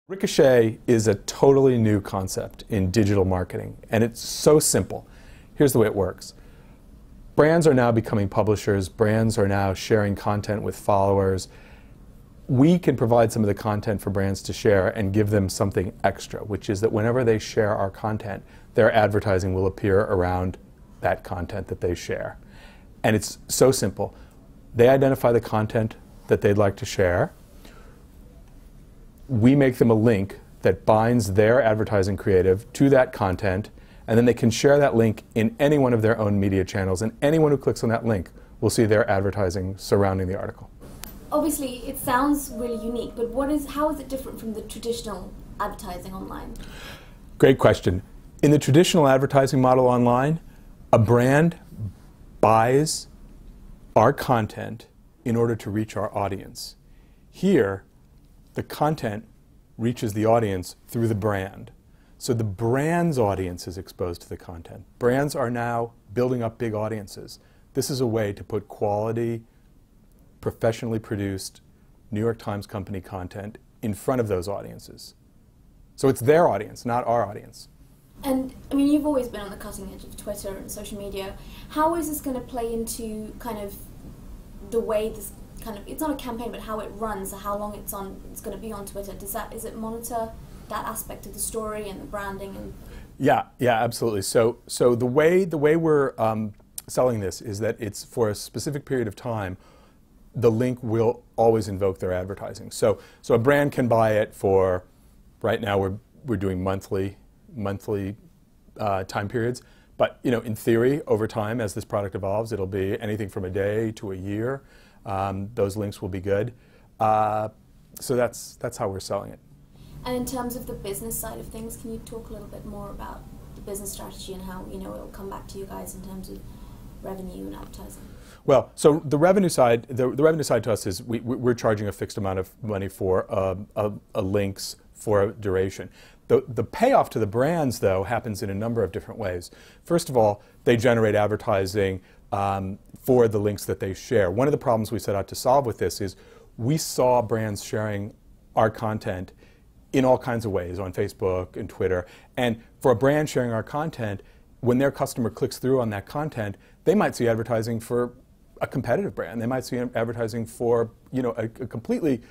Ricochet is a totally new concept in digital marketing, and it's so simple. Here's the way it works. Brands are now becoming publishers. Brands are now sharing content with followers. We can provide some of the content for brands to share and give them something extra, which is that whenever they share our content, their advertising will appear around that content that they share. And it's so simple. They identify the content that they'd like to share. We make them a link that binds their advertising creative to that content, and then they can share that link in any one of their own media channels, and anyone who clicks on that link will see their advertising surrounding the article. Obviously, it sounds really unique, but how is it different from the traditional advertising online? Great question. In the traditional advertising model online, a brand buys our content in order to reach our audience. Here, the content reaches the audience through the brand. So the brand's audience is exposed to the content. Brands are now building up big audiences. This is a way to put quality, professionally produced New York Times Company content in front of those audiences. So it's their audience, not our audience. And I mean, you've always been on the cutting edge of Twitter and social media. How is this going to play into kind of the way this it's not a campaign, but how it runs, how long it's going to be on Twitter? Is it monitor that aspect of the story and the branding? And yeah, absolutely. So the way we're selling this is that it's for a specific period of time. The link will always invoke their advertising. So a brand can buy it for, right now we're doing monthly time periods. But in theory, over time, as this product evolves, it'll be anything from a day to a year. Those links will be good. So that's how we're selling it. And in terms of the business side of things, can you talk a little bit more about the business strategy and how it'll come back to you guys in terms of revenue and advertising? Well, so the revenue side, the revenue side to us is we're charging a fixed amount of money for links for a duration. The payoff to the brands, though, happens in a number of different ways. First of all, they generate advertising for the links that they share. One of the problems we set out to solve with this is we saw brands sharing our content in all kinds of ways on Facebook and Twitter. And for a brand sharing our content, when their customer clicks through on that content, they might see advertising for a competitive brand. They might see advertising for a completely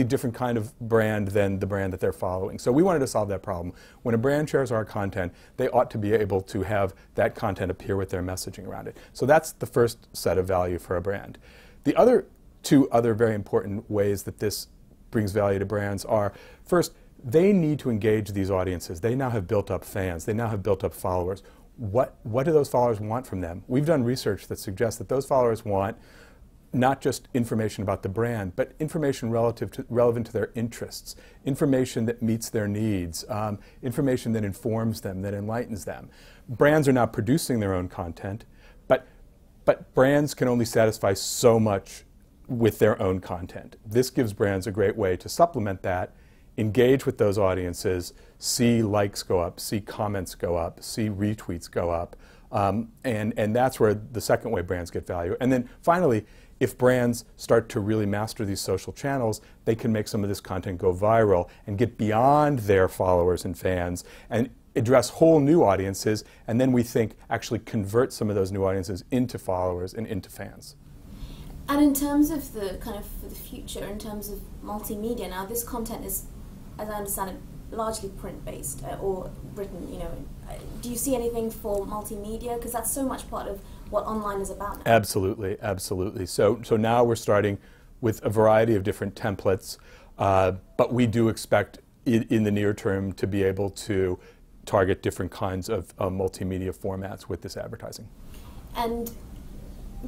different kind of brand than the brand that they're following. So we wanted to solve that problem. When a brand shares our content, they ought to be able to have that content appear with their messaging around it. So that's the first set of value for a brand. The other two very important ways that this brings value to brands are, first, they need to engage these audiences. They now have built up fans. They now have built up followers. What do those followers want from them? We've done research that suggests that those followers want not just information about the brand, but information relevant to their interests, information that meets their needs, information that informs them, that enlightens them. Brands are now producing their own content, but brands can only satisfy so much with their own content. This gives brands a great way to supplement that, engage with those audiences, see likes go up, see comments go up, see retweets go up, and that's where the second way brands get value. And then finally, if brands start to really master these social channels, they can make some of this content go viral and get beyond their followers and fans and address whole new audiences, and then we think actually convert some of those new audiences into followers and into fans. And in terms of the for the future, in terms of multimedia, now this content is, as I understand it, largely print-based or written. Do you see anything for multimedia? Because that's so much part of what online is about now. Absolutely, absolutely. So now we're starting with a variety of different templates, but we do expect in the near term to be able to target different kinds of multimedia formats with this advertising. And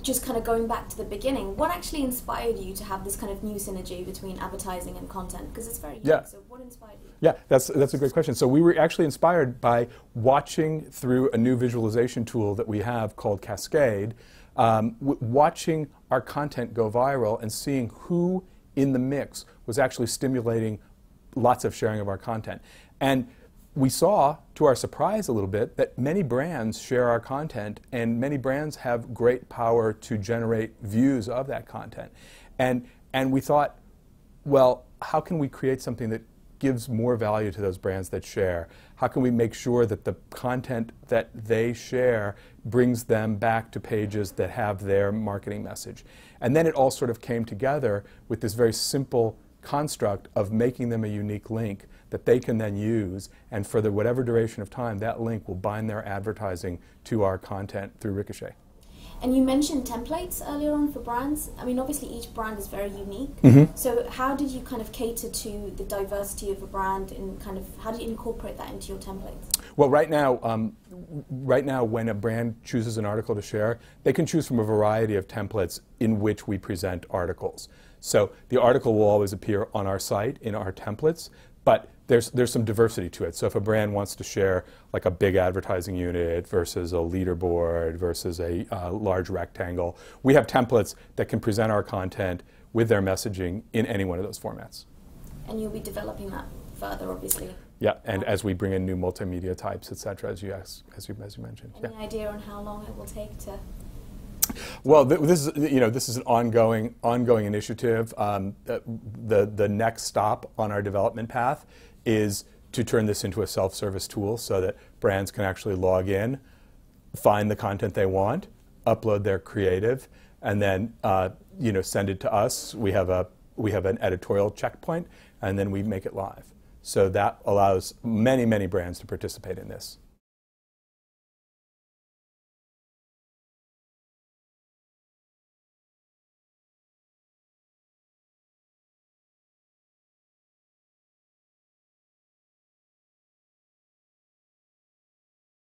just kind of going back to the beginning, what actually inspired you to have this kind of new synergy between advertising and content? Because it's very unique, so what inspired you? Yeah, that's a great question. So we were actually inspired by watching through a new visualization tool that we have called Cascade, watching our content go viral and seeing who in the mix was actually stimulating lots of sharing of our content. And we saw, to our surprise a little bit, that many brands share our content, and many brands have great power to generate views of that content. And we thought, well, how can we create something that gives more value to those brands that share? How can we make sure that the content that they share brings them back to pages that have their marketing message? And then it all sort of came together with this very simple construct of making them a unique link that they can then use, and for whatever duration of time, that link will bind their advertising to our content through Ricochet. And you mentioned templates earlier on for brands. I mean, obviously each brand is very unique. So how did you kind of cater to the diversity of a brand, and kind of how did you incorporate that into your templates? Well, right now, when a brand chooses an article to share, they can choose from a variety of templates in which we present articles. So the article will always appear on our site in our templates, but there's some diversity to it. So if a brand wants to share like a big advertising unit versus a leaderboard versus a large rectangle, we have templates that can present our content with their messaging in any one of those formats. And you'll be developing that further, obviously. Yeah, and as we bring in new multimedia types, et cetera, as you mentioned. Any idea on how long it will take to? Well, this is an ongoing initiative. The next stop on our development path is to turn this into a self-service tool so that brands can actually log in, find the content they want, upload their creative, and then send it to us. We have an editorial checkpoint, and then we make it live. So that allows many brands to participate in this.